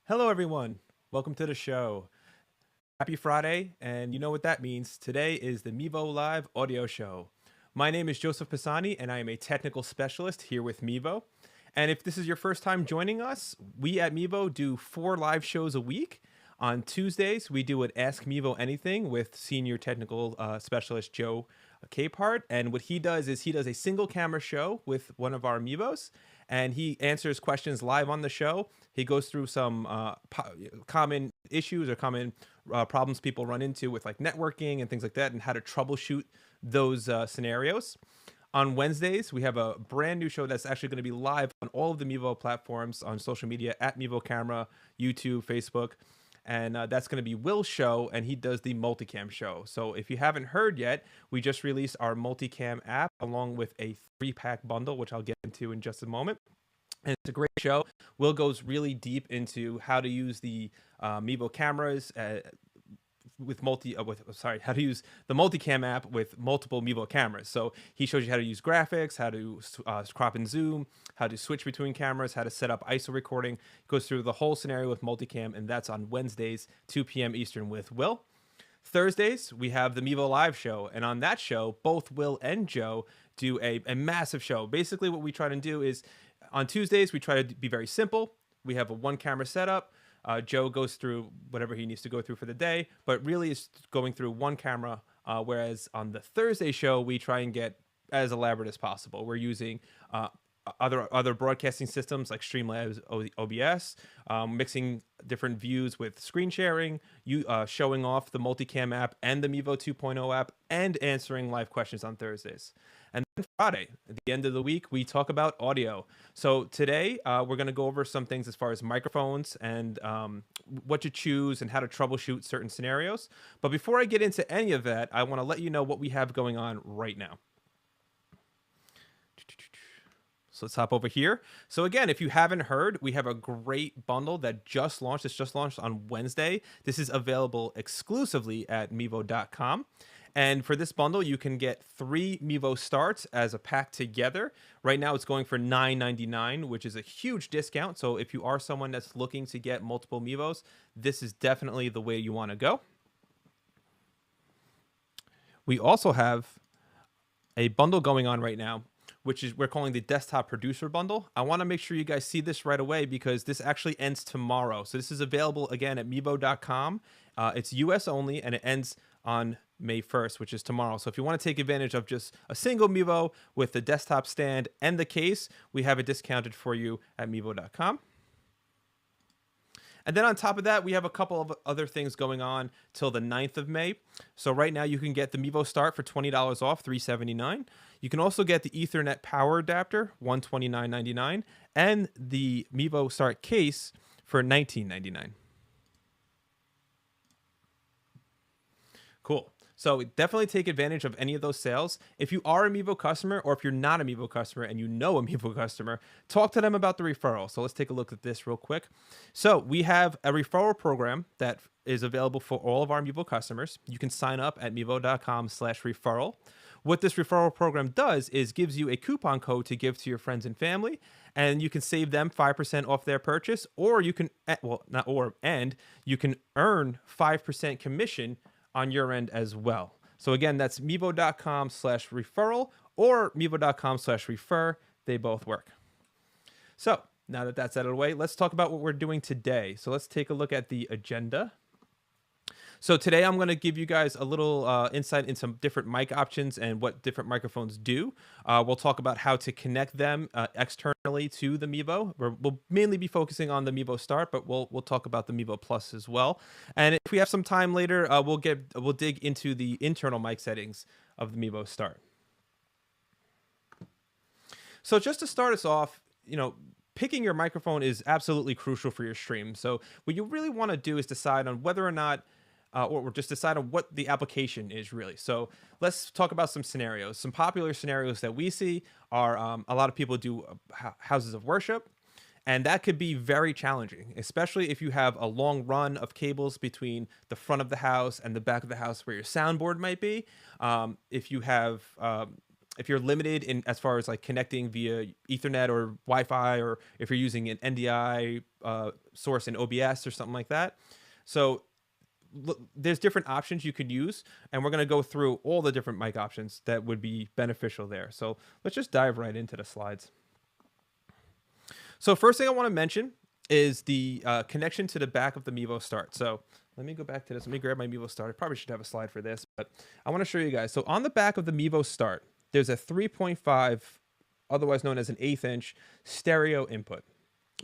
Hello, everyone. Welcome to the show. Happy Friday, and you know what that means. Today is the Mevo Live audio show. My name is Joseph Pisani, and I am a technical specialist here with Mevo. And if this is your first time joining us, we at Mevo do 4 live shows a week. On Tuesdays, we do an Ask Mevo Anything with senior technical specialist Joe Capehart. And what he does is he does a single camera show with one of our Mevos, and he answers questions live on the show. He goes through some common issues or common problems people run into with like networking and things like that, and how to troubleshoot those scenarios. On Wednesdays, we have a brand new show that's actually going to be live on all of the Mevo platforms on social media at Mevo Camera, YouTube, Facebook. And that's going to be Will's show, and he does the multicam show. So if you haven't heard yet, we just released our multicam app along with a 3-pack bundle, which I'll get into in just a moment. And it's a great show. Will goes really deep into how to use the Mevo cameras how to use the multicam app with multiple Mevo cameras. So he shows you how to use graphics, how to crop and zoom, how to switch between cameras, how to set up ISO recording. Goes through the whole scenario with multicam, and that's on Wednesdays, 2 p.m. Eastern with Will. Thursdays, we have the Mevo Live show, and on that show, both Will and Joe do a massive show. Basically, what we try to do is, on Tuesdays, we try to be very simple. We have a 1-camera setup. Joe goes through whatever he needs to go through for the day, but really is going through 1 camera. Whereas on the Thursday show, we try and get as elaborate as possible. We're using other broadcasting systems like Streamlabs, OBS, mixing different views with screen sharing, showing off the multicam app and the Mevo 2.0 app, and answering live questions on Thursdays. And then Friday, at the end of the week, we talk about audio. So today, we're going to go over some things as far as microphones and what to choose and how to troubleshoot certain scenarios. But before I get into any of that, I want to let you know what we have going on right now. So let's hop over here. So again, if you haven't heard, we have a great bundle that just launched. It's just launched on Wednesday. This is available exclusively at Mevo.com. And for this bundle, you can get 3 Mevo starts as a pack together. Right now, it's going for $9.99, which is a huge discount. So if you are someone that's looking to get multiple Mevos, this is definitely the way you want to go. We also have a bundle going on right now, which is we're calling the desktop producer bundle. I want to make sure you guys see this right away because this actually ends tomorrow. So this is available again at Mevo.com. It's US only, and it ends on May 1st, which is tomorrow. So if you want to take advantage of just a single Mevo with the desktop stand and the case, we have it discounted for you at Mevo.com. And then on top of that, we have a couple of other things going on till the 9th of May. So right now you can get the Mevo Start for $20 off, $379. You can also get the Ethernet power adapter, $129.99, and the Mevo Start case for $19.99. Cool. So definitely take advantage of any of those sales. If you are a Mevo customer, or if you're not a Mevo customer and you know a Mevo customer, talk to them about the referral. So let's take a look at this real quick. So we have a referral program that is available for all of our Mevo customers. You can sign up at mevo.com/referral. What this referral program does is gives you a coupon code to give to your friends and family, and you can save them 5% off their purchase, or you can, you can earn 5% commission on your end as well. So again, that's mevo.com/referral or mevo.com/refer. They both work. So now that that's out of the way, let's talk about what we're doing today. So let's take a look at the agenda. So today I'm going to give you guys a little insight into some different mic options and what different microphones do. We'll talk about how to connect them externally to the Mevo. We'll mainly be focusing on the Mevo Start, but we'll talk about the Mevo Plus as well. And if we have some time later, we'll dig into the internal mic settings of the Mevo Start. So just to start us off, picking your microphone is absolutely crucial for your stream. So what you really want to do is decide on whether or not or just decide on what the application is really. So let's talk about some scenarios. Some popular scenarios that we see are a lot of people do houses of worship, and that could be very challenging, especially if you have a long run of cables between the front of the house and the back of the house where your soundboard might be. If you have if you're limited in as far as like connecting via Ethernet or Wi-Fi, or if you're using an NDI source in OBS or something like that. So there's different options you could use, and we're going to go through all the different mic options that would be beneficial there. So let's just dive right into the slides. So first thing I want to mention is the connection to the back of the Mevo Start. So let me go back to this. Let me grab my Mevo Start. I probably should have a slide for this, but I want to show you guys. So on the back of the Mevo Start, there's a 3.5, otherwise known as an 1/8 inch stereo input.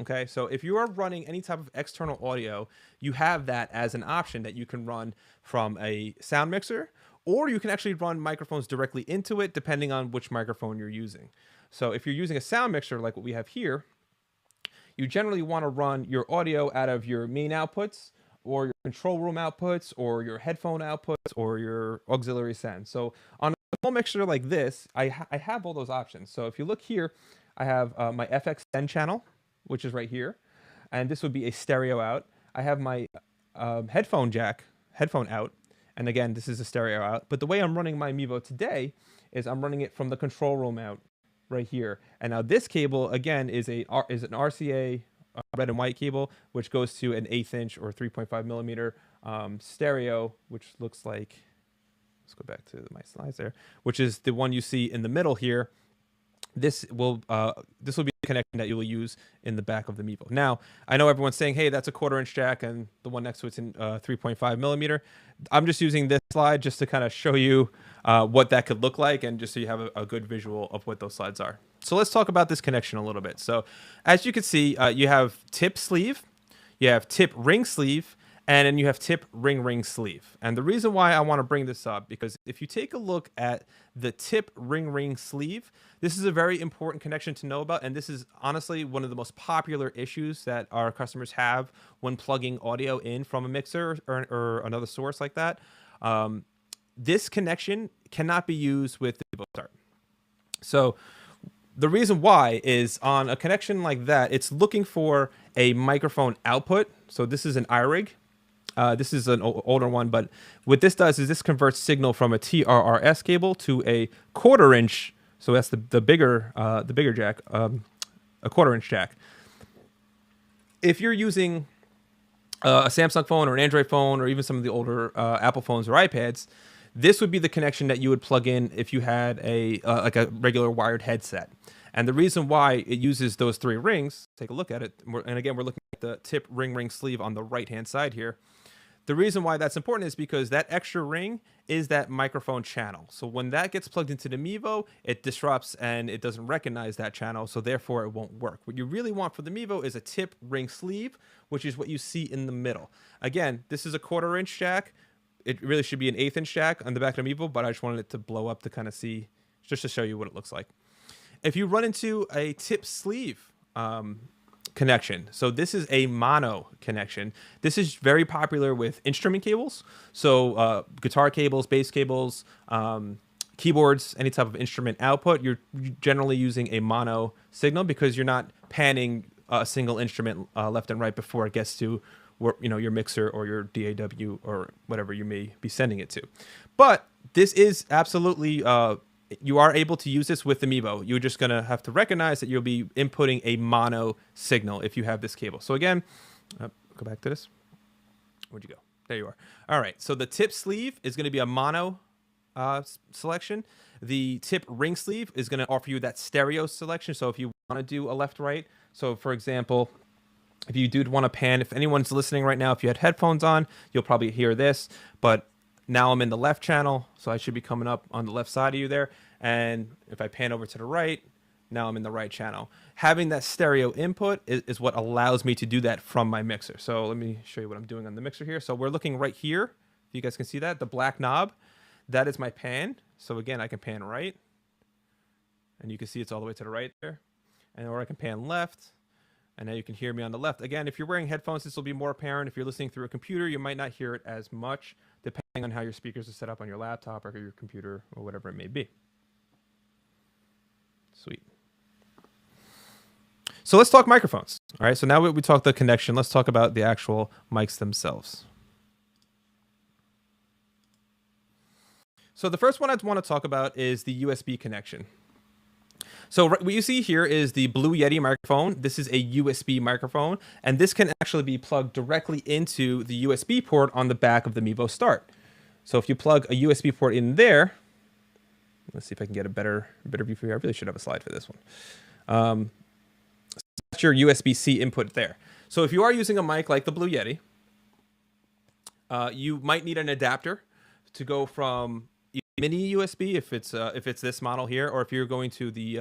Okay, so if you are running any type of external audio, you have that as an option that you can run from a sound mixer, or you can actually run microphones directly into it, depending on which microphone you're using. So if you're using a sound mixer like what we have here, you generally want to run your audio out of your main outputs, or your control room outputs, or your headphone outputs, or your auxiliary sound. So on a small mixer like this, I have all those options. So if you look here, I have my FX10 channel, which is right here, and this would be a stereo out. I have my headphone out, and again, this is a stereo out. But the way I'm running my Mevo today is I'm running it from the control room out right here. And now this cable again is an RCA red and white cable, which goes to an 1/8 inch or 3.5 millimeter stereo, which looks like, let's go back to my slides there, which is the one you see in the middle here. This will be the connection that you will use in the back of the Mevo. Now, I know everyone's saying, hey, that's a 1/4 inch jack, and the one next to it's in 3.5 millimeter. I'm just using this slide just to kind of show you what that could look like, and just so you have a good visual of what those slides are. So let's talk about this connection a little bit. So as you can see, you have tip sleeve, you have tip ring sleeve, and then you have tip ring sleeve. And the reason why I want to bring this up, because if you take a look at the tip ring sleeve, this is a very important connection to know about. And this is honestly one of the most popular issues that our customers have when plugging audio in from a mixer or another source like that. This connection cannot be used with the Mevo Start. So the reason why is on a connection like that, it's looking for a microphone output. So this is an iRig. This is an older one, but what this does is this converts signal from a TRRS cable to a 1/4 inch. So that's the bigger jack, a 1/4 inch jack. If you're using a Samsung phone or an Android phone, or even some of the older Apple phones or iPads, this would be the connection that you would plug in if you had like a regular wired headset. And the reason why it uses those 3 rings, take a look at it, and again, we're looking at the tip ring sleeve on the right-hand side here. The reason why that's important is because that extra ring is that microphone channel. So when that gets plugged into the Mevo, it disrupts and it doesn't recognize that channel, so therefore it won't work. What you really want for the Mevo is a tip ring sleeve, which is what you see in the middle. Again, this is a 1/4 inch jack. It really should be an 1/8 inch jack on the back of the Mevo, but I just wanted it to blow up to kind of see, just to show you what it looks like. If you run into a tip sleeve connection, so this is a mono connection. This is very popular with instrument cables. So guitar cables, bass cables, keyboards, any type of instrument output, you're generally using a mono signal because you're not panning a single instrument left and right before it gets to your mixer or your DAW or whatever you may be sending it to. But this is absolutely you are able to use this with the Mevo. You're just going to have to recognize that you'll be inputting a mono signal if you have this cable. So again, go back to this. Where'd you go? There you are. All right. So the tip sleeve is going to be a mono selection. The tip ring sleeve is going to offer you that stereo selection. So if you want to do a left-right, so for example, if you do want to pan, if anyone's listening right now, if you had headphones on, you'll probably hear this, but now I'm in the left channel, so I should be coming up on the left side of you there. And if I pan over to the right, now I'm in the right channel. Having that stereo input is what allows me to do that from my mixer. So let me show you what I'm doing on the mixer here. So we're looking right here. If you guys can see that, the black knob, that is my pan. So again, I can pan right, and you can see it's all the way to the right there. Or I can pan left, and now you can hear me on the left. Again, if you're wearing headphones, this will be more apparent. If you're listening through a computer, you might not hear it as much, depending on how your speakers are set up on your laptop or your computer or whatever it may be. Sweet. So let's talk microphones. All right, so now we talked the connection. Let's talk about the actual mics themselves. So the first one I want to talk about is the USB connection. So what you see here is the Blue Yeti microphone. This is a USB microphone, and this can actually be plugged directly into the USB port on the back of the Mevo Start. So if you plug a USB port in there, let's see if I can get a better view for you. I really should have a slide for this one. That's your USB-C input there. So if you are using a mic like the Blue Yeti, you might need an adapter to go from mini USB if it's this model here, or if you're going to the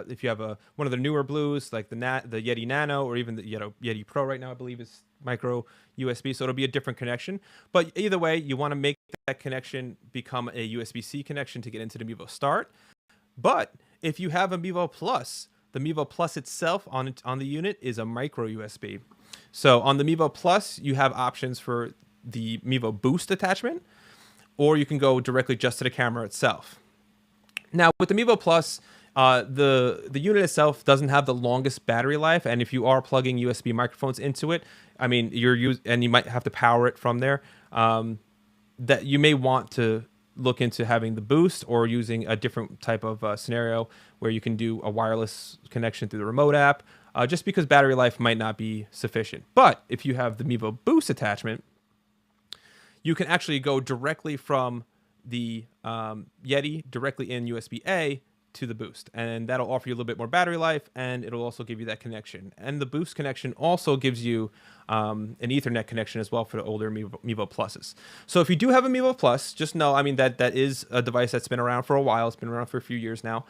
if you have one of the newer Blues like the Yeti Nano, or even the Yeti Pro right now, I believe is micro USB, so it'll be a different connection. But either way, you want to make that connection become a USB-C connection to get into the Mevo Start. But if you have a Mevo Plus, the Mevo Plus itself on the unit is a micro USB. So on the Mevo Plus, you have options for the Mevo Boost attachment, or you can go directly just to the camera itself. Now with the Mevo Plus, the unit itself doesn't have the longest battery life, and if you are plugging USB microphones into it, I mean, and you might have to power it from there, that you may want to look into having the Boost or using a different type of scenario where you can do a wireless connection through the remote app, just because battery life might not be sufficient. But if you have the Mevo Boost attachment, you can actually go directly from the Yeti directly in USB-A to the Boost, and that'll offer you a little bit more battery life, and it'll also give you that connection. And the Boost connection also gives you an Ethernet connection as well for the older Mevo Pluses. So if you do have a Mevo Plus, just know, I mean, that is a device that's been around for a while. It's been around for a few years now.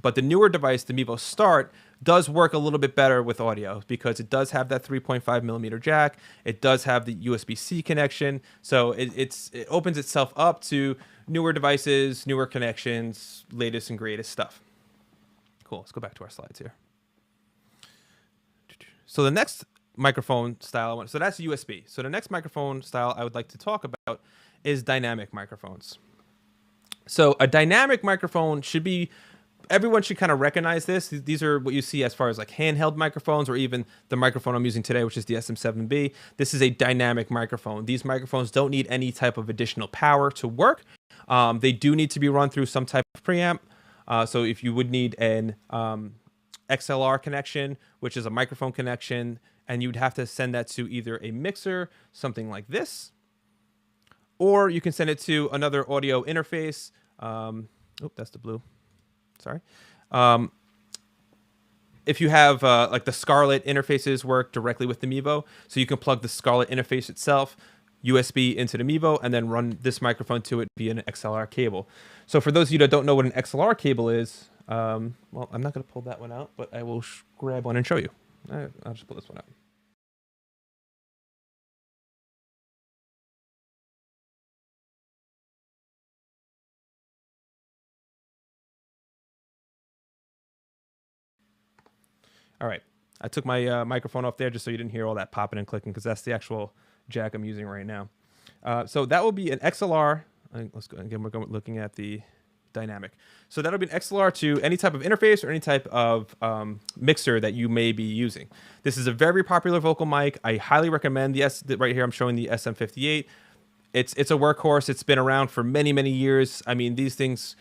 But the newer device, the Mevo Start, does work a little bit better with audio because it does have that 3.5 millimeter jack. It does have the USB-C connection. So it opens itself up to newer devices, newer connections, latest and greatest stuff. Cool. Let's go back to our slides here. So the next microphone style, so that's USB. So the next microphone style I would like to talk about is dynamic microphones. So a dynamic microphone should be, everyone should kind of recognize this. These are what you see as far as like handheld microphones, or even the microphone I'm using today, which is the SM7B. This is a dynamic microphone. These microphones don't need any type of additional power to work. They do need to be run through some type of preamp. So if you would need an XLR connection, which is a microphone connection, and you'd have to send that to either a mixer, something like this, or you can send it to another audio interface. Oh, that's the blue. Sorry. If you have like the Scarlett interfaces work directly with the Mevo, so you can plug the Scarlett interface itself, USB into the Mevo, and then run this microphone to it via an XLR cable. So for those of you that don't know what an XLR cable is, well, I'm not going to pull that one out, but I will grab one and show you. I'll just pull this one out. All right, I took my microphone off there just so you didn't hear all that popping and clicking, because that's the actual jack I'm using right now. So that will be an XLR. Let's go again. We're looking at the dynamic. So that'll be an XLR to any type of interface or any type of mixer that you may be using. This is a very popular vocal mic. I highly recommend right here I'm showing the SM58. It's a workhorse. It's been around for many years. I mean, these things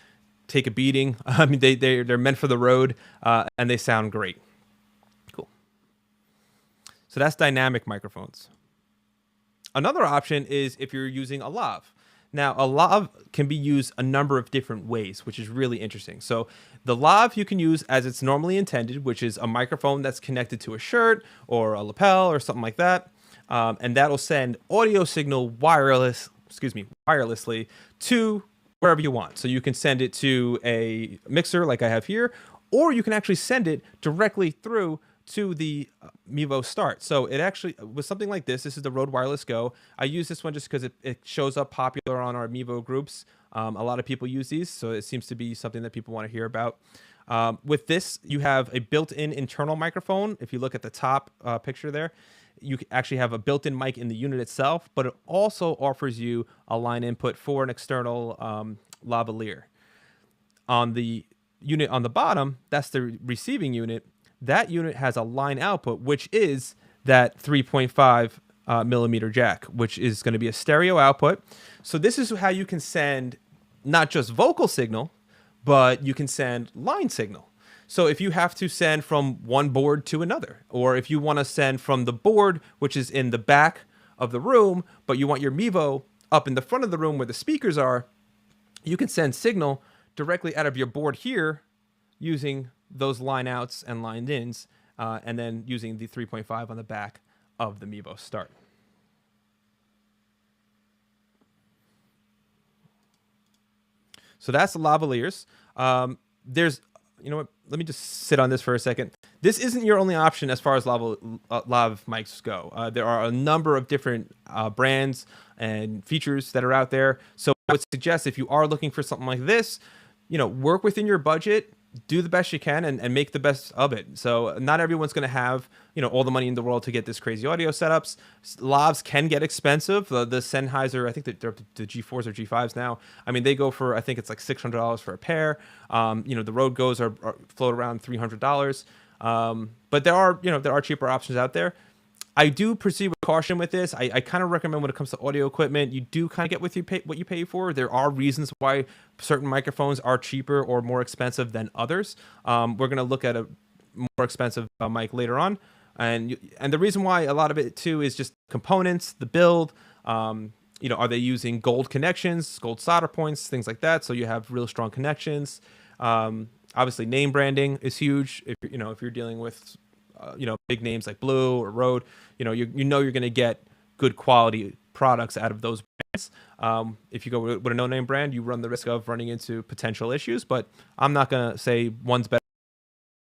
take a beating. I mean, they're meant for the road, and they sound great. Cool. So that's dynamic microphones. Another option is if you're using a lav. Now, a lav can be used a number of different ways, which is really interesting. So the lav you can use as it's normally intended, which is a microphone that's connected to a shirt or a lapel or something like that. And that'll send audio signal wirelessly to wherever you want. So you can send it to a mixer like I have here, or you can actually send it directly through to the Mevo Start. So it actually was something like this. This is the Rode Wireless Go. I use this one just because it shows up popular on our Mevo groups. A lot of people use these, so it seems to be something that people want to hear about. With this, you have a built-in internal microphone. If you look at the top picture there, you actually have a built-in mic in the unit itself, but it also offers you a line input for an external lavalier. On the unit on the bottom, that's the receiving unit. That unit has a line output, which is that 3.5 millimeter jack, which is going to be a stereo output. So this is how you can send not just vocal signal, but you can send line signal. So if you have to send from one board to another, or if you want to send from the board, which is in the back of the room, but you want your Mevo up in the front of the room where the speakers are, you can send signal directly out of your board here using those line outs and line ins, and then using the 3.5 on the back of the Mevo Start. So that's the lavaliers. There's, you know what? Let me just sit on this for a second. This isn't your only option as far as lav mics go. There are a number of different brands and features that are out there. So I would suggest if you are looking for something like this, you know, work within your budget, do the best you can, and make the best of it. So not everyone's going to have, you know, all the money in the world to get this crazy audio setups. Lavs can get expensive. The Sennheiser, I think that they're the G4s or G5s now. I mean, they go for, I think it's like $600 for a pair. You know, the Rode Goes are float around $300. But there are, you know, there are cheaper options out there. I do proceed with caution with this. I kind of recommend when it comes to audio equipment, you do kind of get what you pay for. There are reasons why certain microphones are cheaper or more expensive than others. We're going to look at a more expensive mic later on. And the reason why a lot of it too is just components, the build. You know, are they using gold connections, gold solder points, things like that? So you have real strong connections. Obviously, name branding is huge. If you're dealing with you know, big names like Blue or Rode, you know you're going to get good quality products out of those brands. If you go with a no-name brand, you run the risk of running into potential issues. But I'm not going to say one's better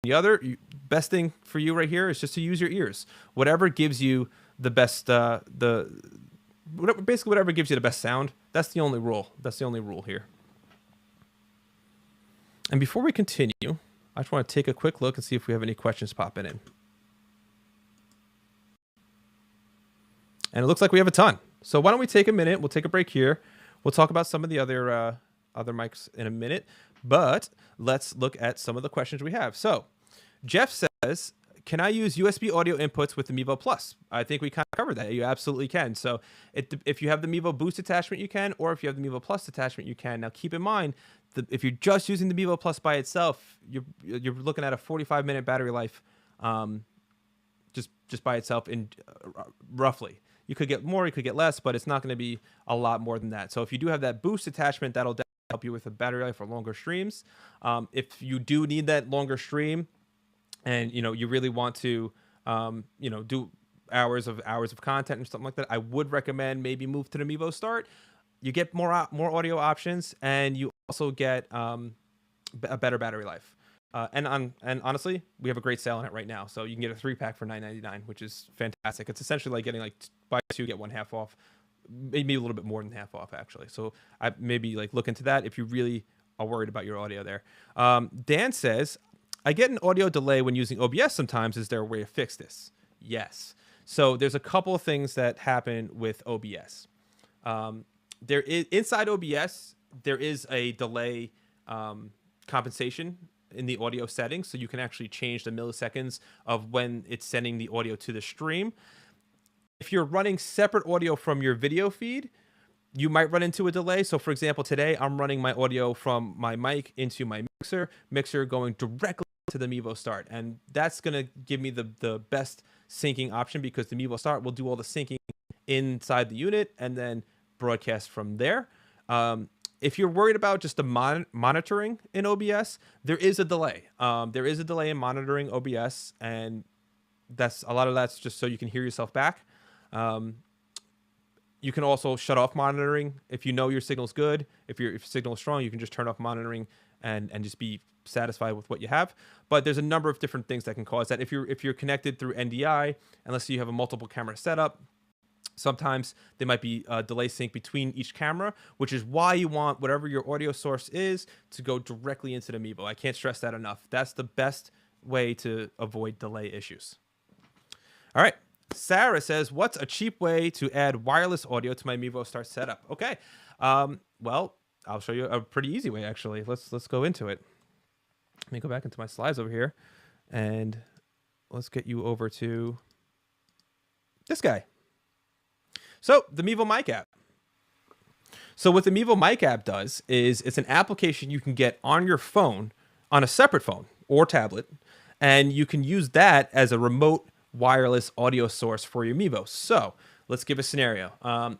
than the other. Best thing for you right here is just to use your ears. Whatever gives you the best, basically whatever gives you the best sound. That's the only rule. That's the only rule here. And before we continue, I just want to take a quick look and see if we have any questions popping in. And it looks like we have a ton. So why don't we take a minute? We'll take a break here. We'll talk about some of the other mics in a minute. But let's look at some of the questions we have. So Jeff says, can I use USB audio inputs with the Mevo Plus? I think we kind of covered that. You absolutely can. So if you have the Mevo Boost attachment, you can. Or if you have the Mevo Plus attachment, you can. Now keep in mind, if you're just using the Mevo Plus by itself, you're looking at a 45-minute battery life, just by itself, in roughly. You could get more, you could get less, but it's not going to be a lot more than that. So if you do have that Boost attachment, that'll definitely help you with a battery life for longer streams. If you do need that longer stream, and you really want to, do hours of content or something like that, I would recommend maybe move to the Mevo Start. You get more audio options, and you also get a better battery life. And honestly, we have a great sale on it right now. So you can get a 3-pack for $9.99, which is fantastic. It's essentially like getting buy 2 get 1 half off, maybe a little bit more than half off actually. So I maybe look into that if you really are worried about your audio there. Dan says, I get an audio delay when using OBS sometimes. Is there a way to fix this? Yes. So there's a couple of things that happen with OBS. There is inside OBS, there is a delay compensation in the audio settings, so you can actually change the milliseconds of when it's sending the audio to the stream. If you're running separate audio from your video feed, you might run into a delay. So for example, today I'm running my audio from my mic into my mixer going directly to the Mevo Start, and that's going to give me the best syncing option, because the Mevo Start will do all the syncing inside the unit and then broadcast from there. If you're worried about just the monitoring in OBS, there is a delay. There is a delay in monitoring OBS, and a lot of that's just so you can hear yourself back. You can also shut off monitoring if you know your signal's good. If your signal is strong, you can just turn off monitoring and just be satisfied with what you have. But there's a number of different things that can cause that. If you're connected through NDI, unless you have a multiple camera setup, sometimes there might be a delay sync between each camera, which is why you want whatever your audio source is to go directly into the Mevo. I can't stress that enough. That's the best way to avoid delay issues. All right. Sarah says, what's a cheap way to add wireless audio to my Mevo Start setup? Okay. Well, I'll show you a pretty easy way, actually. Let's go into it. Let me go back into my slides over here, and let's get you over to this guy. So the Mevo Mic app. So what the Mevo Mic app does is it's an application you can get on your phone, on a separate phone or tablet, and you can use that as a remote wireless audio source for your Mevo. So let's give a scenario.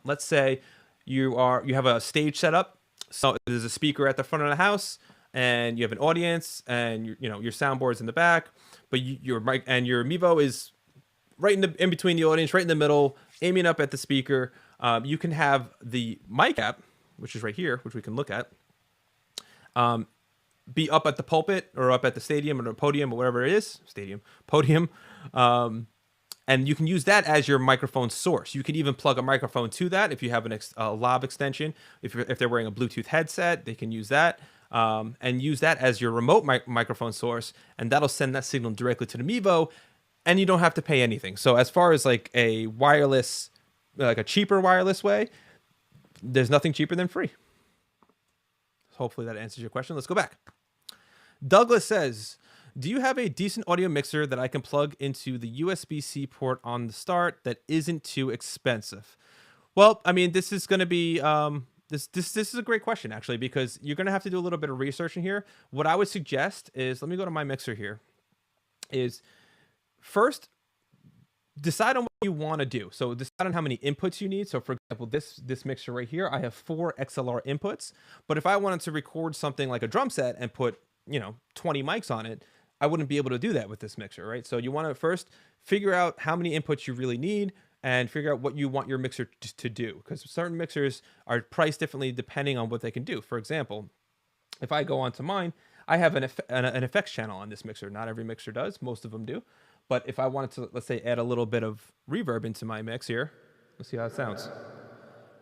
Let's say you have a stage set up. So there's a speaker at the front of the house, and you have an audience, and your soundboard's in the back, but your mic and your Mevo is right in between the audience, right in the middle, aiming up at the speaker. You can have the mic app, which is right here, which we can look at, be up at the pulpit or up at the stadium or the podium or whatever it is, podium. And you can use that as your microphone source. You can even plug a microphone to that if you have a lav extension. If they're wearing a Bluetooth headset, they can use that. And use that as your remote microphone source, and that'll send that signal directly to the Mevo, and you don't have to pay anything. So as far as like a wireless, like a cheaper wireless way, there's nothing cheaper than free. Hopefully that answers your question. Let's go back. Douglas says, do you have a decent audio mixer that I can plug into the USB-C port on the start that isn't too expensive? Well, I mean, this is going to be... This is a great question, actually, because you're going to have to do a little bit of research in here. What I would suggest is, let me go to my mixer here, is first decide on what you want to do. So decide on how many inputs you need. So for example, this mixer right here, I have 4 XLR inputs, but if I wanted to record something like a drum set and put, 20 mics on it, I wouldn't be able to do that with this mixer, right? So you want to first figure out how many inputs you really need, and figure out what you want your mixer to do, because certain mixers are priced differently depending on what they can do. For example, if I go onto mine, I have an effects channel on this mixer. Not every mixer does, most of them do. But if I wanted to, let's say, add a little bit of reverb into my mix here, let's see how it sounds.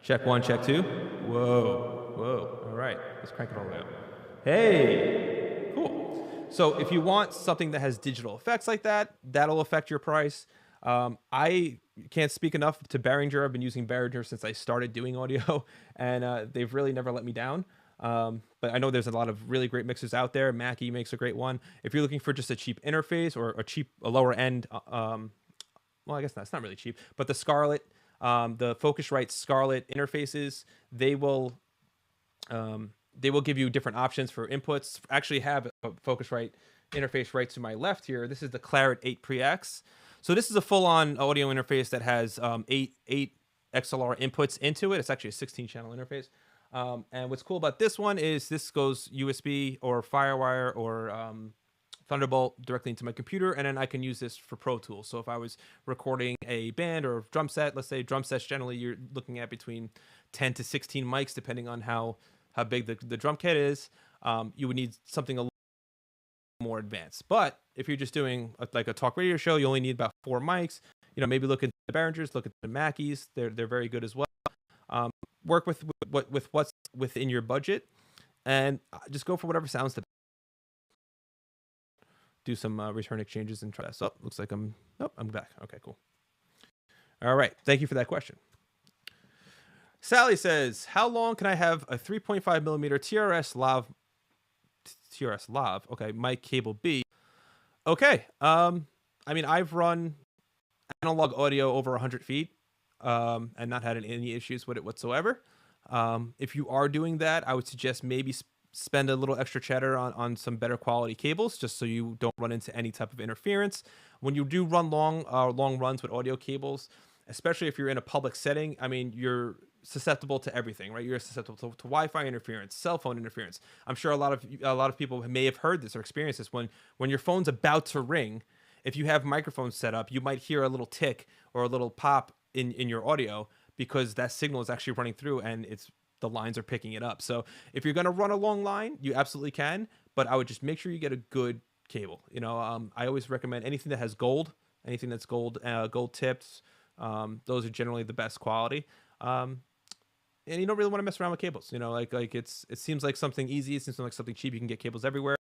Check 1, check 2. Whoa. All right, let's crank it all the way up. Hey, cool. So if you want something that has digital effects like that, that'll affect your price. I can't speak enough to Behringer. I've been using Behringer since I started doing audio, and they've really never let me down. But I know there's a lot of really great mixers out there. Mackie makes a great one. If you're looking for just a cheap interface or a lower end, well, I guess that's not really cheap, but the Scarlett, the Focusrite Scarlett interfaces, they will give you different options for inputs. Actually have a Focusrite interface right to my left here. This is the Claret 8 Pre-X. So this is a full-on audio interface that has 8 XLR inputs into it. It's actually a 16-channel interface. And what's cool about this one is this goes USB or FireWire or Thunderbolt directly into my computer, and then I can use this for Pro Tools. So if I was recording a band or drum set, let's say drum sets, generally you're looking at between 10 to 16 mics, depending on how big the drum kit is. You would need something a little more advanced. But if you're just doing like a talk radio show, you only need about 4 mics. Maybe look at the Behringers, look at the Mackies. They're very good as well. Work with what's within your budget, and just go for whatever sounds the best. Do some return exchanges and try this. Oh, looks like I'm back. Okay, cool. All right, thank you for that question. Sally says, how long can I have a 3.5 millimeter TRS Lav, okay, mic cable B? Okay, I mean, I've run analog audio over 100 feet and not had any issues with it whatsoever. If you are doing that, I would suggest maybe spend a little extra cheddar on some better quality cables, just so you don't run into any type of interference. When you do run long runs with audio cables, especially if you're in a public setting, I mean, you're susceptible to everything, right? You're susceptible to Wi-Fi interference, cell phone interference. I'm sure a lot of people may have heard this or experienced this when your phone's about to ring. If you have microphones set up, you might hear a little tick or a little pop in your audio because that signal is actually running through and the lines are picking it up. So if you're going to run a long line, you absolutely can, but I would just make sure you get a good cable. I always recommend anything that has gold, anything that's gold tips. Those are generally the best quality. And you don't really want to mess around with cables. It seems like something easy. It seems like something cheap. You can get cables everywhere,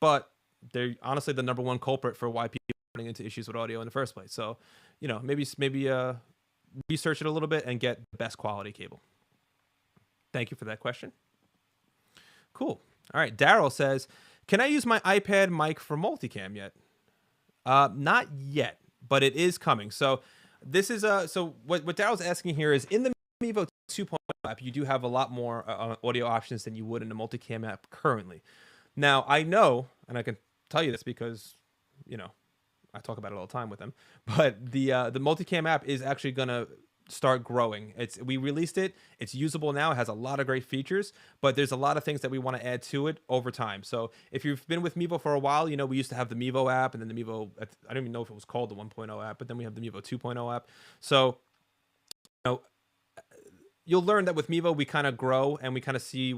but they're honestly the number one culprit for why people are running into issues with audio in the first place. So, maybe research it a little bit and get the best quality cable. Thank you for that question. Cool. All right. Daryl says, can I use my iPad mic for multicam yet? Not yet, but it is coming. So this is so what Daryl's asking here is, in the Mevo 2.0 app, you do have a lot more audio options than you would in a multicam app currently. Now, I know, and I can tell you this because, you know, I talk about it all the time with them, but the multicam app is actually going to start growing. We released it. It's usable now. It has a lot of great features, but there's a lot of things that we want to add to it over time. So if you've been with Mevo for a while, you know, we used to have the Mevo app and then the Mevo, I don't even know if it was called the 1.0 app, but then we have the Mevo 2.0 app. So, you know, you'll learn that with Mevo, we kind of grow and we kind of see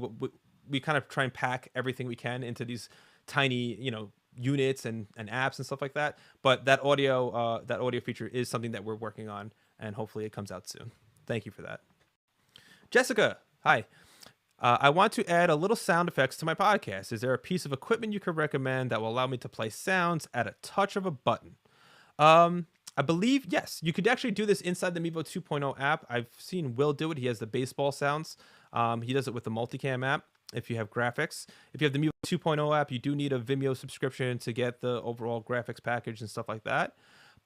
we kind of try and pack everything we can into these tiny, you know, units and apps and stuff like that. But that audio feature is something that we're working on, and hopefully it comes out soon. Thank you for that. Jessica, hi. I want to add a little sound effects to my podcast. Is there a piece of equipment you could recommend that will allow me to play sounds at a touch of a button? I believe, yes, you could actually do this inside the Mevo 2.0 app. I've seen Will do it. He has the baseball sounds. He does it with the multicam app. If you have graphics, if you have the Mevo 2.0 app, you do need a Vimeo subscription to get the overall graphics package and stuff like that.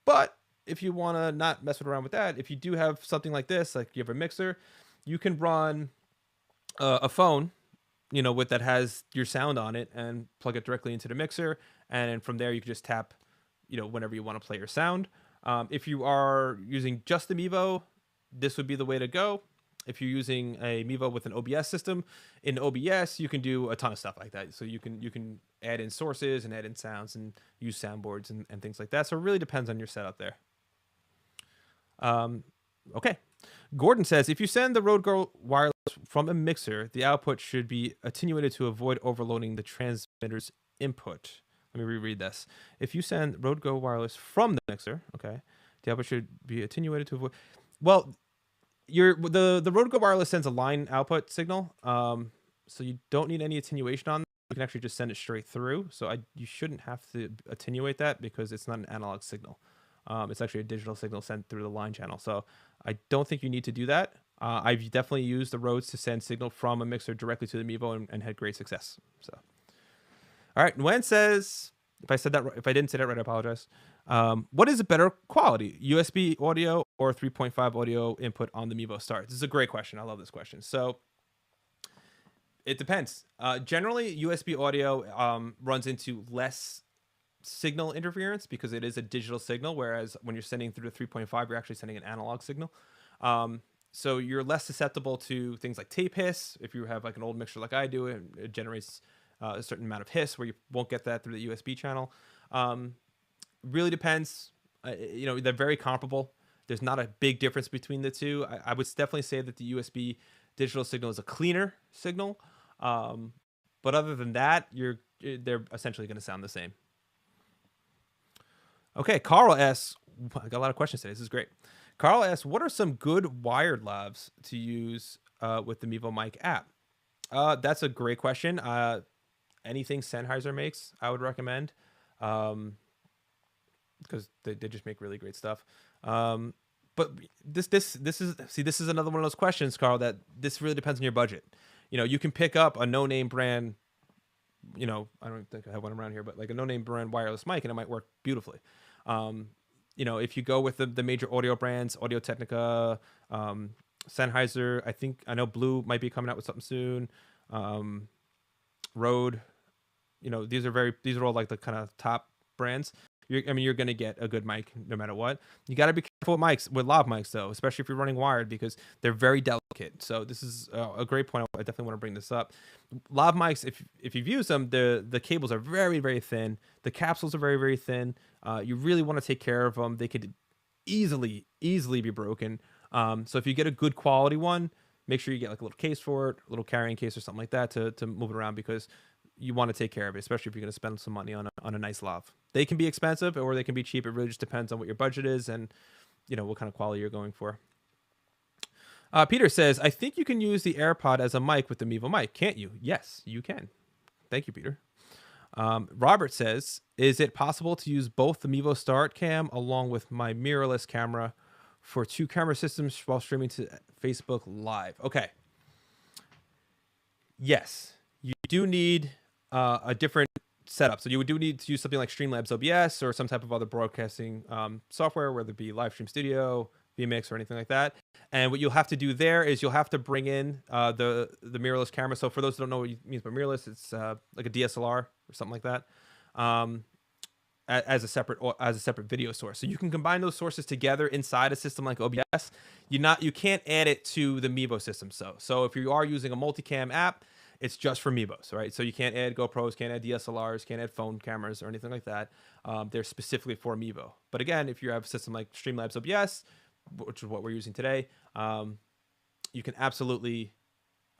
But if you want to not mess around with that, if you do have something like this, like you have a mixer, you can run a phone, you know, that has your sound on it and plug it directly into the mixer. And from there, you can just tap, you know, whenever you want to play your sound. If you are using just the Mevo, this would be the way to go. If you're using a Mevo with an OBS system, in OBS you can do a ton of stuff like that. So you can add in sources and add in sounds and use soundboards and things like that. So it really depends on your setup there. Okay. Gordon says, if you send the Rode Go wireless from a mixer, the output should be attenuated to avoid overloading the transmitter's input. Let me reread this. If you send Rode Go wireless from the mixer, okay, the output should be attenuated to avoid. Well, the Rode Go wireless sends a line output signal, so you don't need any attenuation on that. You can actually just send it straight through. So you shouldn't have to attenuate that because it's not an analog signal. It's actually a digital signal sent through the line channel. So I don't think you need to do that. I've definitely used the Rodes to send signal from a mixer directly to the Mevo and had great success. So, all right. Nguyen says, if I didn't say that right, I apologize. What is a better quality, USB audio or 3.5 audio input on the Mevo Start? This is a great question. I love this question. So it depends. Generally, USB audio runs into less signal interference because it is a digital signal, whereas when you're sending through the 3.5, you're actually sending an analog signal. So you're less susceptible to things like tape hiss. If you have like an old mixer like I do, it generates a certain amount of hiss where you won't get that through the USB channel. Really depends. You know, they're very comparable. There's not a big difference between the two. I would definitely say that the USB digital signal is a cleaner signal. But other than that, they're essentially going to sound the same. Okay, Carl asks, I got a lot of questions today. This is great. Carl asks, what are some good wired lavs to use with the Mevo Mic app? That's a great question. Anything Sennheiser makes, I would recommend, because they just make really great stuff. But this is another one of those questions, Carl, that this really depends on your budget. You know, you can pick up a no-name brand, you know, I don't think I have one around here, but like a no-name brand wireless mic, and it might work beautifully. You know, if you go with the major audio brands, Audio-Technica, Sennheiser, I know Blue might be coming out with something soon. Rode, you know, these are all like the kind of top brands. You're going to get a good mic no matter what. You got to be careful with lav mics though, especially if you're running wired, because they're very delicate. So this is a great point. I definitely want to bring this up. Lav mics, if you've used them, the cables are very, very thin. The capsules are very, very thin. You really want to take care of them. They could easily be broken. So if you get a good quality one, make sure you get like a little case for it, a little carrying case or something like that to move it around, because you want to take care of it, especially if you're going to spend some money on a nice lav. They can be expensive or they can be cheap. It really just depends on what your budget is and, you know, what kind of quality you're going for. Peter says, I think you can use the AirPod as a mic with the Mevo Mic, can't you? Yes, you can. Thank you, Peter. Robert says, is it possible to use both the Mevo Start Cam along with my mirrorless camera for 2 camera systems while streaming to Facebook Live? Okay. Yes, you do need a different setup. So you do need to use something like Streamlabs OBS or some type of other broadcasting software, whether it be Livestream Studio, vMix, or anything like that. And what you'll have to do there is you'll have to bring in the mirrorless camera. So for those who don't know what it means by mirrorless, it's like a DSLR or something like that, as a separate video source. So you can combine those sources together inside a system like OBS. You can't add it to the Mevo system. So if you are using a multicam app, it's just for Mevos, right? So you can't add GoPros, can't add DSLRs, can't add phone cameras or anything like that. They're specifically for Mevo. But again, if you have a system like Streamlabs OBS, which is what we're using today, you can absolutely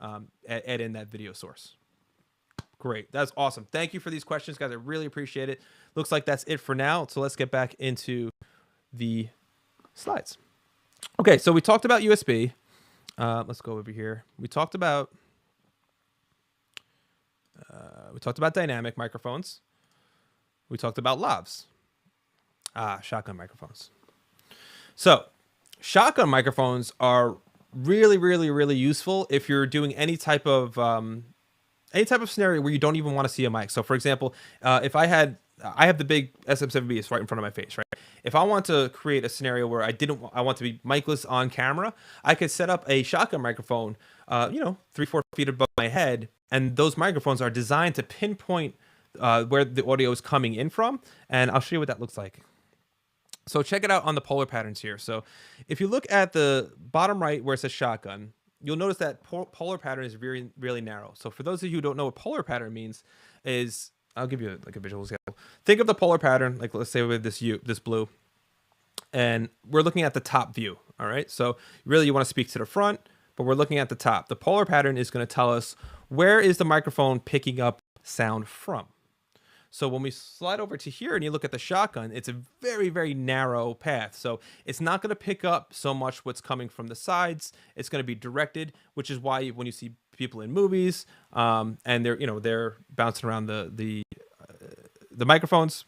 add in that video source. Great. That's awesome. Thank you for these questions, guys. I really appreciate it. Looks like that's it for now. So let's get back into the slides. Okay, so we talked about USB. Let's go over here. We talked about dynamic microphones. We talked about lavs. Shotgun microphones. So shotgun microphones are really, really, really useful if you're doing any type of scenario where you don't even want to see a mic. So for example, if I have the big SM7B, it's right in front of my face, right? If I want to create a scenario where I want to be micless on camera, I could set up a shotgun microphone, 3-4 feet above my head. And those microphones are designed to pinpoint where the audio is coming in from. And I'll show you what that looks like. So check it out on the polar patterns here. So if you look at the bottom right where it says shotgun, you'll notice that polar pattern is really, really narrow. So for those of you who don't know what polar pattern means, I'll give you like a visual example. Think of the polar pattern, like let's say with this blue, and we're looking at the top view. All right. So really you want to speak to the front, but we're looking at the top. The polar pattern is going to tell us where is the microphone picking up sound from. So when we slide over to here and you look at the shotgun, it's a very, very narrow path. So it's not going to pick up so much what's coming from the sides. It's going to be directed, which is why when you see people in movies and they're bouncing around the microphones,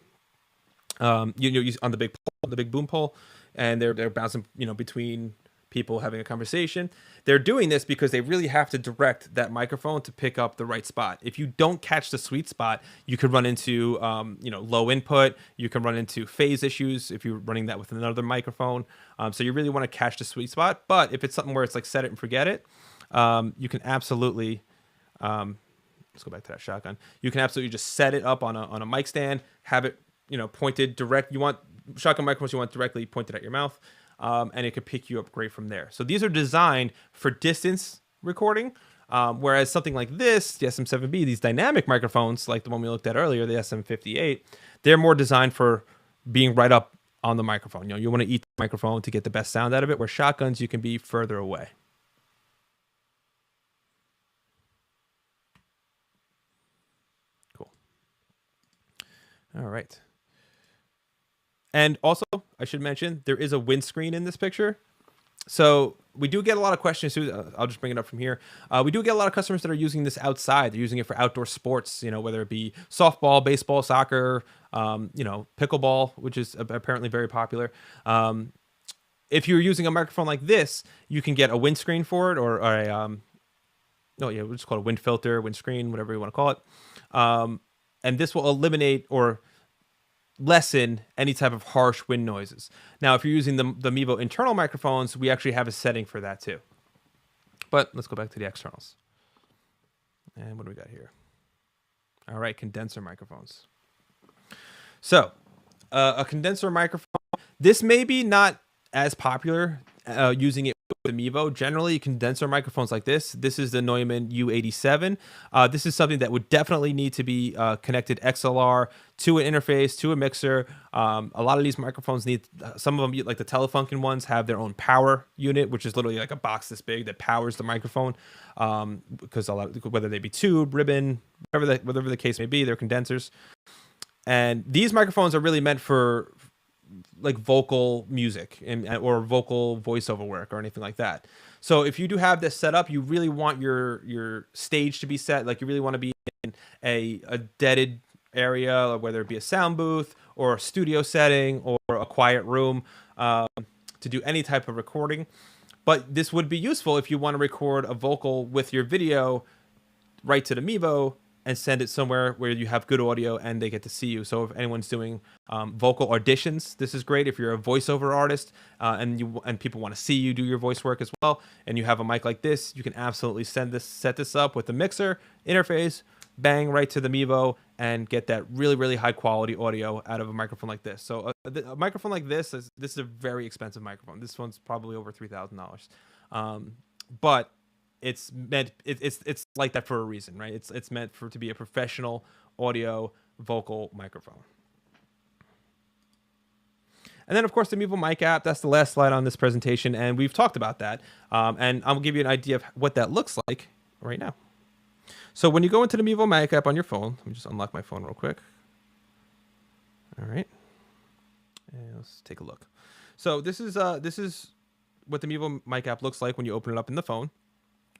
you on the big boom pole, and they're bouncing between people having a conversation. They're doing this because they really have to direct that microphone to pick up the right spot. If you don't catch the sweet spot, you could run into low input. You can run into phase issues if you're running that with another microphone. So you really want to catch the sweet spot. But if it's something where it's like set it and forget it, you can absolutely let's go back to that shotgun. You can absolutely just set it up on a mic stand, have it pointed direct. You want shotgun microphones you want directly pointed at your mouth. And it could pick you up great from there. So these are designed for distance recording, whereas something like this, the SM7B, these dynamic microphones, like the one we looked at earlier, the SM58, they're more designed for being right up on the microphone. You want to eat the microphone to get the best sound out of it, where shotguns, you can be further away. Cool. All right. And also, I should mention, there is a windscreen in this picture. So we do get a lot of questions too. I'll just bring it up from here. We do get a lot of customers that are using this outside. They're using it for outdoor sports, whether it be softball, baseball, soccer, pickleball, which is apparently very popular. If you're using a microphone like this, you can get a windscreen for it, or we'll just call it a wind filter, windscreen, whatever you want to call it. And this will eliminate or lessen any type of harsh wind noises. Now, if you're using the Mevo internal microphones, we actually have a setting for that too. But let's go back to the externals. And what do we got here? All right, condenser microphones. So a condenser microphone, this may be not as popular using it with the Mevo. Generally, condenser microphones like this is the Neumann U87. This is something that would definitely need to be connected XLR to an interface, to a mixer. A lot of these microphones need, some of them, like the Telefunken ones, have their own power unit, which is literally like a box this big that powers the microphone. Because whether they be tube, ribbon, whatever the case may be, they're condensers. And these microphones are really meant for like vocal music or vocal voiceover work or anything like that. So if you do have this set up, you really want your stage to be set. Like you really want to be in a deaded area, whether it be a sound booth or a studio setting or a quiet room, to do any type of recording. But this would be useful if you want to record a vocal with your video right to the Mevo and send it somewhere where you have good audio and they get to see you. So if anyone's doing vocal auditions, this is great. If you're a voiceover artist and people want to see you do your voice work as well, and you have a mic like this, you can absolutely set this up with the mixer interface, bang, right to the Mevo, and get that really, really high quality audio out of a microphone like this. So a microphone like this is a very expensive microphone. This one's probably over $3,000, but it's meant it's like that for a reason, right? It's meant to be a professional audio vocal microphone. And then, of course, the Mevo Mic app. That's the last slide on this presentation, and we've talked about that. And I'll give you an idea of what that looks like right now. So when you go into the Mevo Mic app on your phone, let me just unlock my phone real quick. All right, and let's take a look. So this is what the Mevo Mic app looks like when you open it up in the phone.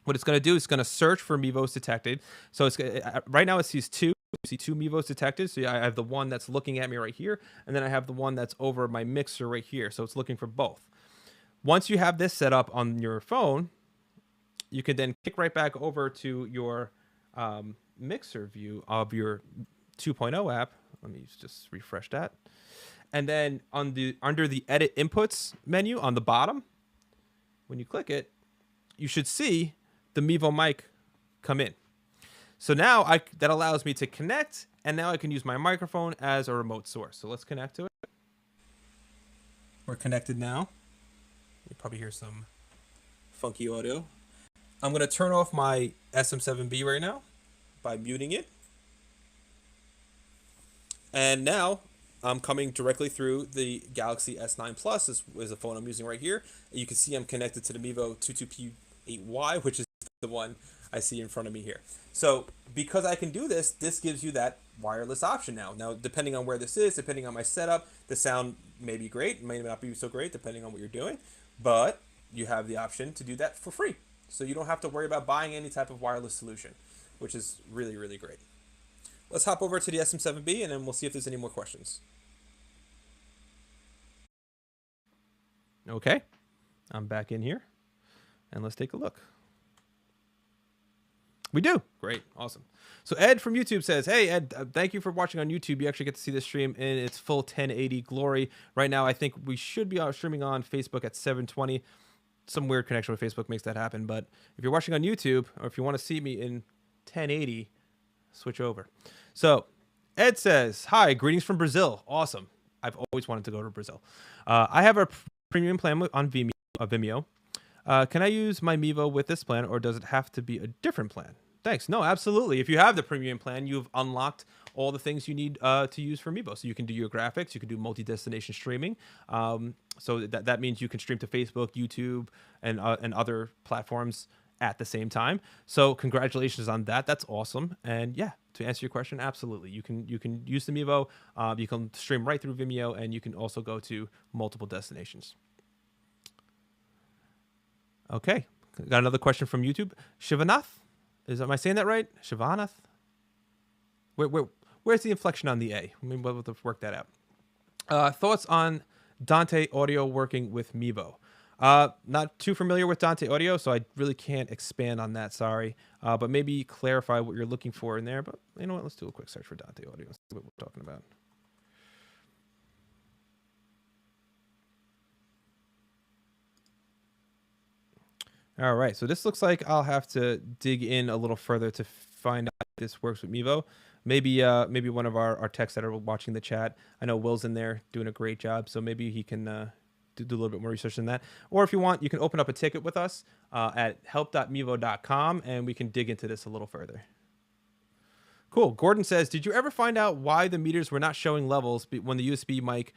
What it's going to do is going to search for Mevos detected. So it's right now it sees two. You see two Mevos detected. So I have the one that's looking at me right here, and then I have the one that's over my mixer right here. So it's looking for both. Once you have this set up on your phone, you can then kick right back over to your mixer view of your 2.0 app. Let me just refresh that. And then under the edit inputs menu on the bottom, when you click it, you should see the Mevo Mic come in. So now that allows me to connect, and now I can use my microphone as a remote source. So let's connect to it. We're connected now. You probably hear some funky audio. I'm going to turn off my SM7B right now by muting it. And now I'm coming directly through the Galaxy S9 Plus is the phone I'm using right here. You can see I'm connected to the Mevo 22P8Y, which is the one I see in front of me here. So because I can do this, this gives you that wireless option now. Now, depending on where this is, depending on my setup, the sound may be great, may not be so great, depending on what you're doing. But you have the option to do that for free. So you don't have to worry about buying any type of wireless solution, which is really, really great. Let's hop over to the SM7B, and then we'll see if there's any more questions. Okay, I'm back in here, and let's take a look. We do. Great. Awesome. So Ed from YouTube says, hey, Ed, thank you for watching on YouTube. You actually get to see this stream in its full 1080 glory. Right now, I think we should be streaming on Facebook at 720. Some weird connection with Facebook makes that happen. But if you're watching on YouTube, or if you want to see me in 1080, switch over. So Ed says, hi, greetings from Brazil. Awesome. I've always wanted to go to Brazil. I have a premium plan on Vimeo. Can I use my Mevo with this plan, or does it have to be a different plan? Thanks. No, absolutely. If you have the premium plan, you've unlocked all the things you need to use for Mevo. So you can do your graphics, you can do multi-destination streaming. So that means you can stream to Facebook, YouTube, and other platforms at the same time. So congratulations on that. That's awesome. And yeah, to answer your question, absolutely. You can use the Mevo. You can stream right through Vimeo, and you can also go to multiple destinations. Okay, got another question from YouTube. Shivanath, am I saying that right? Shivanath. Where's the inflection on the A? Maybe we'll have to work that out. Thoughts on Dante Audio working with Mevo? Not too familiar with Dante Audio, so I really can't expand on that. Sorry, but maybe clarify what you're looking for in there. But you know what? Let's do a quick search for Dante Audio and see what we're talking about. All right, so this looks like I'll have to dig in a little further to find out if this works with Mevo. Maybe one of our techs that are watching the chat. I know Will's in there doing a great job, so maybe he can do a little bit more research than that. Or if you want, you can open up a ticket with us at help.mevo.com, and we can dig into this a little further. Cool. Gordon says, did you ever find out why the meters were not showing levels when the USB mic,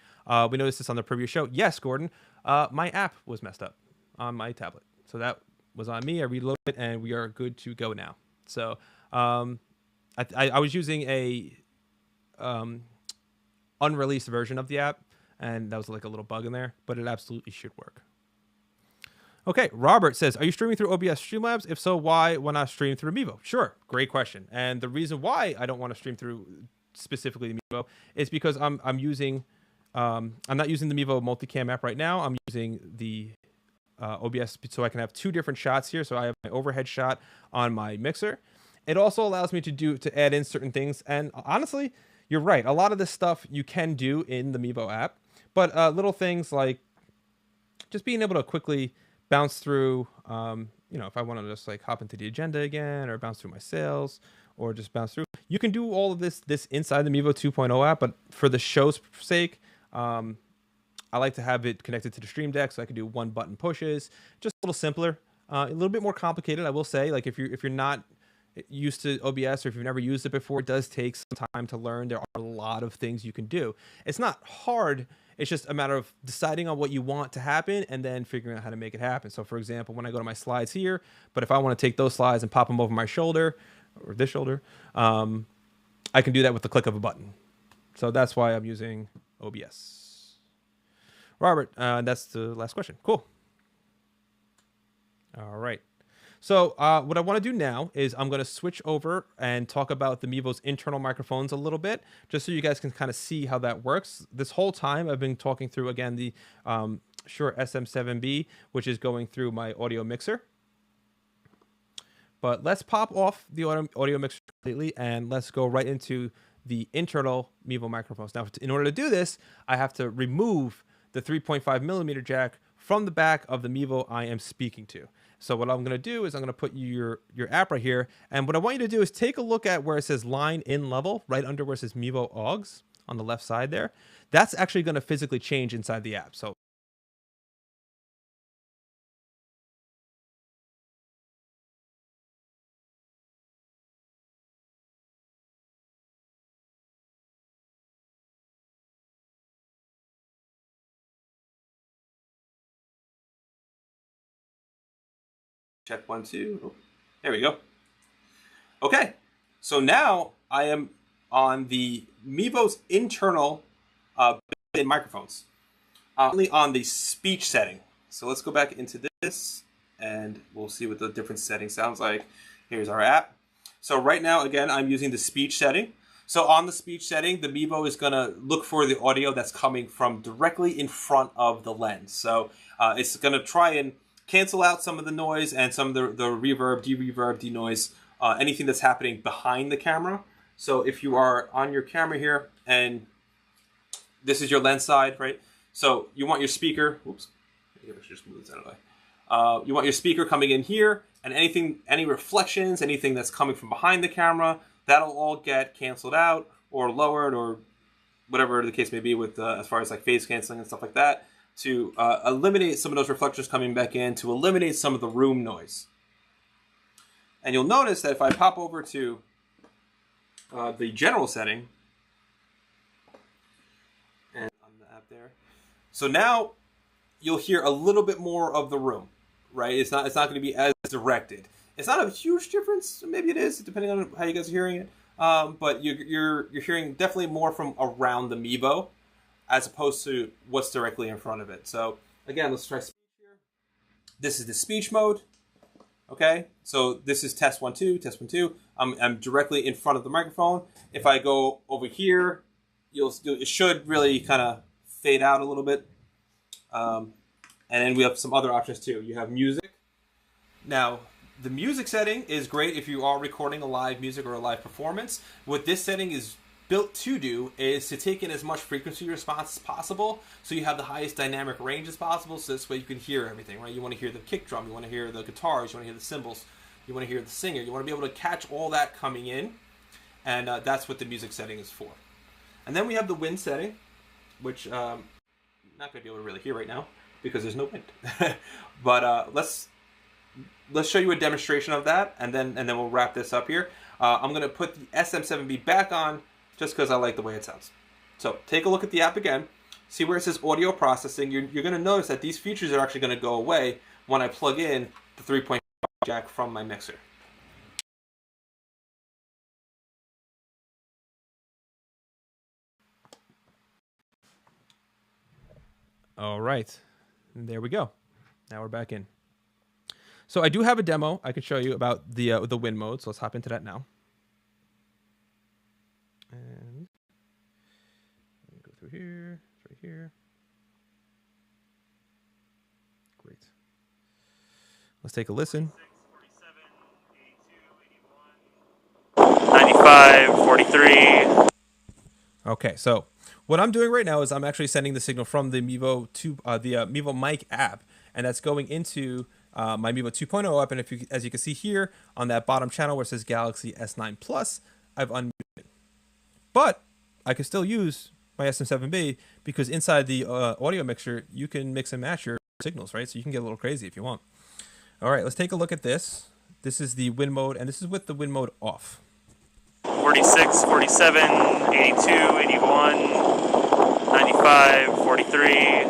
we noticed this on the previous show. Yes, Gordon, my app was messed up on my tablet. So that was on me. I reloaded it, and we are good to go now. So I was using a unreleased version of the app, and that was like a little bug in there, but it absolutely should work. Okay, Robert says, are you streaming through OBS Streamlabs? If so, why not stream through Mevo? Sure, great question. And the reason why I don't want to stream through specifically the Mevo is because I'm not using the Mevo multicam app right now. I'm using the OBS so I can have two different shots here. So I have my overhead shot on my mixer, It also allows me to add in certain things. And honestly, you're right. A lot of this stuff you can do in the Mevo app, but little things like just being able to quickly bounce through, if I want to just like hop into the agenda again or bounce through my sales or just bounce through, you can do all of this inside the Mevo 2.0 app. But for the show's sake, I like to have it connected to the Stream Deck so I can do one button pushes, just a little simpler, a little bit more complicated. I will say, like if you're not used to OBS or if you've never used it before, it does take some time to learn. There are a lot of things you can do. It's not hard. It's just a matter of deciding on what you want to happen and then figuring out how to make it happen. So for example, when I go to my slides here, but if I want to take those slides and pop them over my shoulder or this shoulder, I can do that with the click of a button. So that's why I'm using OBS. Robert, that's the last question. Cool. All right. So what I want to do now is I'm going to switch over and talk about the Mevo's internal microphones a little bit, just so you guys can kind of see how that works. This whole time I've been talking through, again, the Shure SM7B, which is going through my audio mixer. But let's pop off the audio mixer completely and let's go right into the internal Mevo microphones. Now, in order to do this, I have to remove the 3.5 millimeter jack from the back of the Mevo I am speaking to. So what I'm going to do is I'm going to put your app right here. And what I want you to do is take a look at where it says line in level, right under where it says Mevo Augs on the left side there. That's actually going to physically change inside the app. So check 1, 2. Oh, there we go. Okay, so now I am on the Mevo's internal built-in microphones, only on the speech setting. So let's go back into this and we'll see what the different setting sounds like. Here's our app. So right now, again, I'm using the speech setting. So on the speech setting, the Mevo is going to look for the audio that's coming from directly in front of the lens. So it's going to try and cancel out some of the noise and some of the reverb, de-reverb, de-noise, anything that's happening behind the camera. So if you are on your camera here and this is your lens side, right? So you want your speaker, oops, maybe I should just move this out of the way. You want your speaker coming in here and any reflections, anything that's coming from behind the camera, that'll all get canceled out or lowered or whatever the case may be with as far as like phase canceling and stuff like that, to eliminate some of those reflectors coming back in, to eliminate some of the room noise. And you'll notice that if I pop over to the general setting, and on the app there, so now you'll hear a little bit more of the room, right? It's not going to be as directed. It's not a huge difference. Maybe it is, depending on how you guys are hearing it. But you're hearing definitely more from around the Mevo, as opposed to what's directly in front of it. So again, let's try speech here. This is the speech mode. Okay, so this is test 1, 2, test 1, 2. I'm directly in front of the microphone. If I go over here, it should really kind of fade out a little bit. And then we have some other options too. You have music. Now, the music setting is great if you are recording a live music or a live performance. What this setting is built to do is to take in as much frequency response as possible, so you have the highest dynamic range as possible, so this way you can hear everything, right? You want to hear the kick drum, you want to hear the guitars, you want to hear the cymbals, you want to hear the singer, you want to be able to catch all that coming in, and that's what the music setting is for. And then we have the wind setting, which I'm not going to be able to really hear right now because there's no wind. But let's show you a demonstration of that, and then we'll wrap this up here. I'm going to put the SM7B back on, just because I like the way it sounds. So take a look at the app again. See where it says audio processing. You're going to notice that these features are actually going to go away when I plug in the 3.5 jack from my mixer. All right, and there we go. Now we're back in. So I do have a demo I could show you about the wind mode. So let's hop into that now. And let me go through here. It's right here. Great. Let's take a listen. 95, 43. Okay, so what I'm doing right now is I'm actually sending the signal from the Mevo Mevo Mic app, and that's going into my Mevo 2.0 app. And if you, as you can see here on that bottom channel where it says Galaxy S9 Plus, I've unmuted. But I can still use my SM7B because inside the audio mixer, you can mix and match your signals, right? So you can get a little crazy if you want. All right, let's take a look at this. This is the win mode, and this is with the win mode off. 46, 47, 82, 81, 95, 43.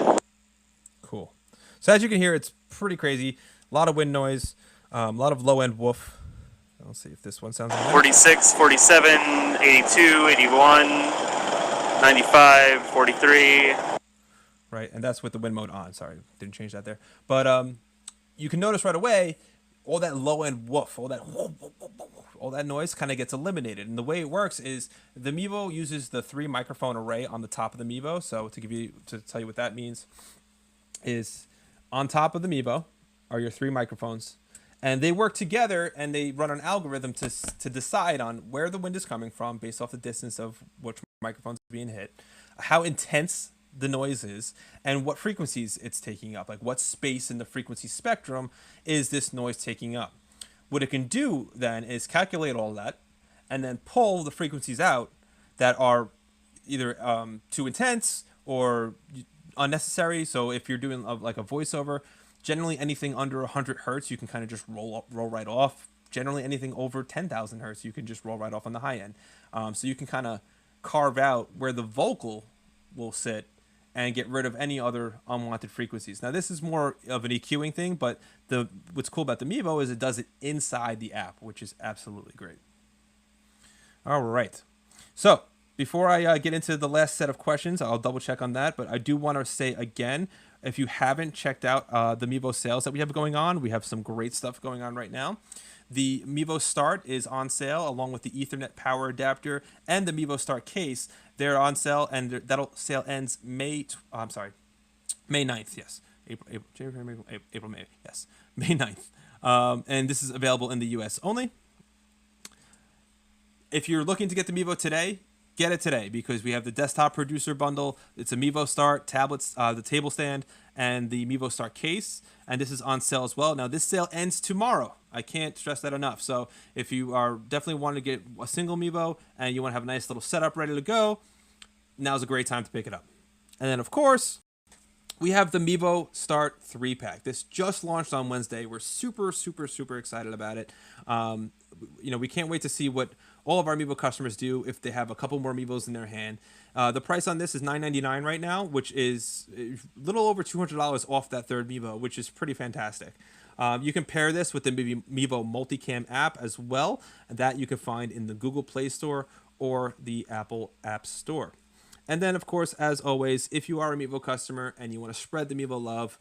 Cool. So as you can hear, it's pretty crazy. A lot of wind noise, a lot of low-end woof. Let's see if this one sounds like 46, 47, 82, 81, 95, 43. Right, and that's with the wind mode on. Sorry, didn't change that there. But you can notice right away, all that low-end woof, all that noise kind of gets eliminated. And the way it works is the Mevo uses the 3 microphone array on the top of the Mevo. So to tell you what that means is on top of the Mevo are your 3 microphones, and they work together and they run an algorithm to decide on where the wind is coming from based off the distance of which microphones are being hit, how intense the noise is, and what frequencies it's taking up, like what space in the frequency spectrum is this noise taking up. What it can do then is calculate all that and then pull the frequencies out that are either too intense or unnecessary. So if you're doing like a voiceover, generally anything under 100 hertz you can kind of just roll right off. Generally anything over 10,000 hertz you can just roll right off on the high end. So you can kind of carve out where the vocal will sit and get rid of any other unwanted frequencies. Now this is more of an EQing thing, but what's cool about the Mevo is it does it inside the app, which is absolutely great. All right, so before I get into the last set of questions, I'll double check on that, but I do want to say again, if you haven't checked out the Mevo sales that we have going on, we have some great stuff going on right now. The Mevo Start is on sale along with the Ethernet power adapter and the Mevo Start case. They're on sale, and that sale ends May 9th. Yes, April, May. Yes, May 9th. And this is available in the U.S. only. If you're looking to get the Mevo today, get it today because we have the desktop producer bundle. It's a Mevo Start, tablets, the table stand, and the Mevo Start case. And this is on sale as well. Now, this sale ends tomorrow. I can't stress that enough. So if you are definitely wanting to get a single Mevo and you want to have a nice little setup ready to go, now's a great time to pick it up. And then, of course, we have the Mevo Start 3-pack. This just launched on Wednesday. We're super, super, super excited about it. We can't wait to see what all of our Mevo customers do if they have a couple more Mevos in their hand. The price on this is $9.99 right now, which is a little over $200 off that third Mevo, which is pretty fantastic. You can pair this with the Mevo Multicam app as well, and that you can find in the Google Play Store or the Apple App Store. And then, of course, as always, if you are a Mevo customer and you want to spread the Mevo love,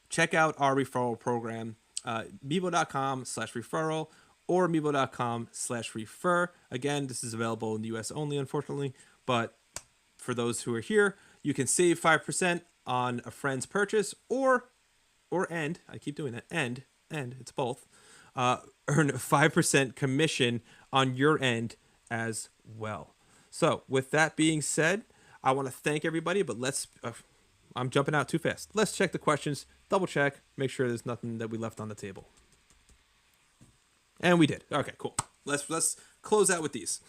check out our referral program, mevo.com/referral or mevo.com/refer. Again, this is available in the US only, unfortunately, but for those who are here, you can save 5% on a friend's purchase and I keep doing that, and it's both, earn 5% commission on your end as well. So with that being said, I want to thank everybody, but I'm jumping out too fast. Let's check the questions, double check, make sure there's nothing that we left on the table. And we did. Okay, cool. Let's close out with these.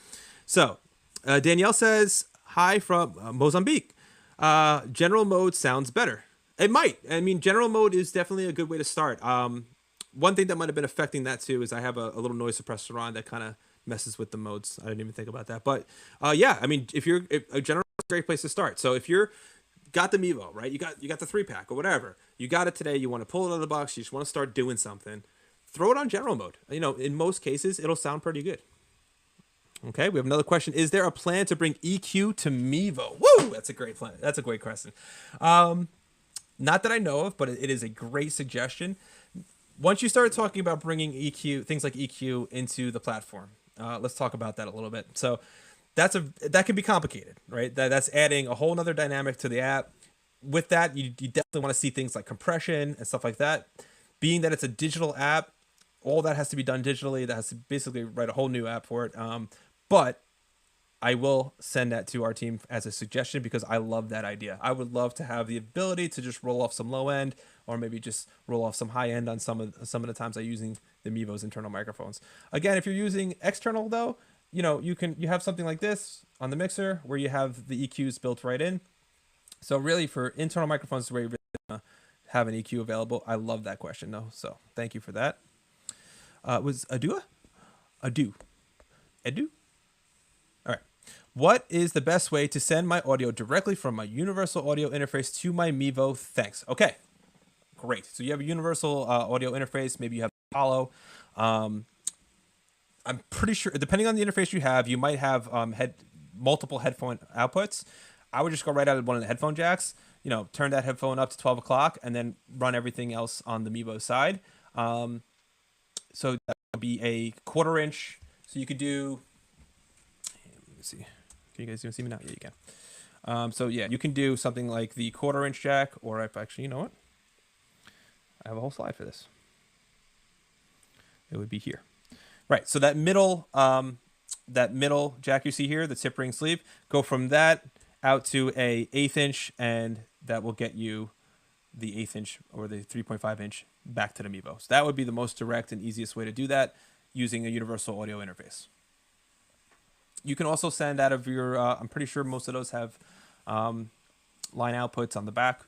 So Danielle says, hi from Mozambique. General mode sounds better. It might. I mean, general mode is definitely a good way to start. One thing that might have been affecting that too is I have a little noise suppressor on that kind of messes with the modes. I didn't even think about that. But yeah, I mean, if a general is a great place to start. So if you're got the Mevo, right? You got the 3-pack or whatever. You got it today. You want to pull it out of the box. You just want to start doing something. Throw it on general mode. In most cases, it'll sound pretty good. Okay, we have another question. Is there a plan to bring EQ to Mevo? Woo! That's a great plan. That's a great question. Not that I know of, but it is a great suggestion. Once you start talking about bringing EQ, things like EQ into the platform, let's talk about that a little bit. So that can be complicated, right? That's adding a whole nother dynamic to the app. With that, you definitely want to see things like compression and stuff like that. Being that it's a digital app, all that has to be done digitally. That has to basically write a whole new app for it. But I will send that to our team as a suggestion because I love that idea. I would love to have the ability to just roll off some low end, or maybe just roll off some high end on some of the times I'm using the Mevo's internal microphones. Again, if you're using external though, you have something like this on the mixer where you have the EQs built right in. So really, for internal microphones where you really have an EQ available, I love that question though. So thank you for that. Was Adua? Adu. Edu? All right. What is the best way to send my audio directly from my universal audio interface to my Mevo? Thanks. Okay, great. So you have a universal audio interface. Maybe you have Apollo. I'm pretty sure, depending on the interface you have, you might have multiple headphone outputs. I would just go right out of one of the headphone jacks. Turn that headphone up to 12 o'clock, and then run everything else on the Mevo side. So that would be a 1/4 inch. So you could do. Let me see. Can you guys even see me now? Yeah, you can. So yeah, you can do something like the 1/4 inch jack, or if actually, you know what? I have a whole slide for this. It would be here. Right. So that middle jack you see here, the tip ring sleeve, go from that out to a 1/8 inch, and that will get you the 1/8 inch or the 3.5 inch back to the Mevo. So that would be the most direct and easiest way to do that using a universal audio interface. You can also send out of your, I'm pretty sure most of those have line outputs on the back,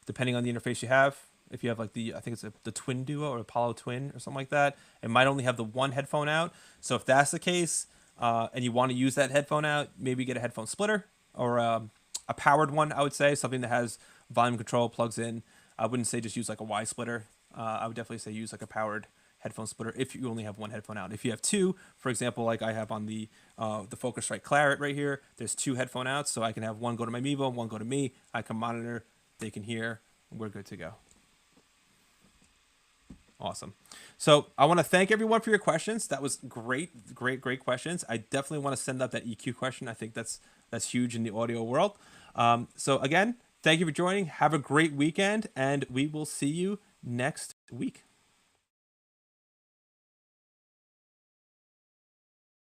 depending on the interface you have. If you have like I think it's the Twin Duo or Apollo Twin or something like that, it might only have the one headphone out. So if that's the case, and you want to use that headphone out, maybe get a headphone splitter or a powered one, I would say, something that has volume control, plugs in. I wouldn't say just use like a Y splitter. I would definitely say use like a powered headphone splitter if you only have one headphone out. If you have two, for example, like I have on the Focusrite Claret right here, there's two headphone outs, so I can have one go to my Mevo, one go to me. I can monitor, they can hear, we're good to go. Awesome. So I want to thank everyone for your questions. That was great questions. I definitely want to send up that EQ question. I think that's huge in the audio world. So again, thank you for joining. Have a great weekend, and we will see you next week.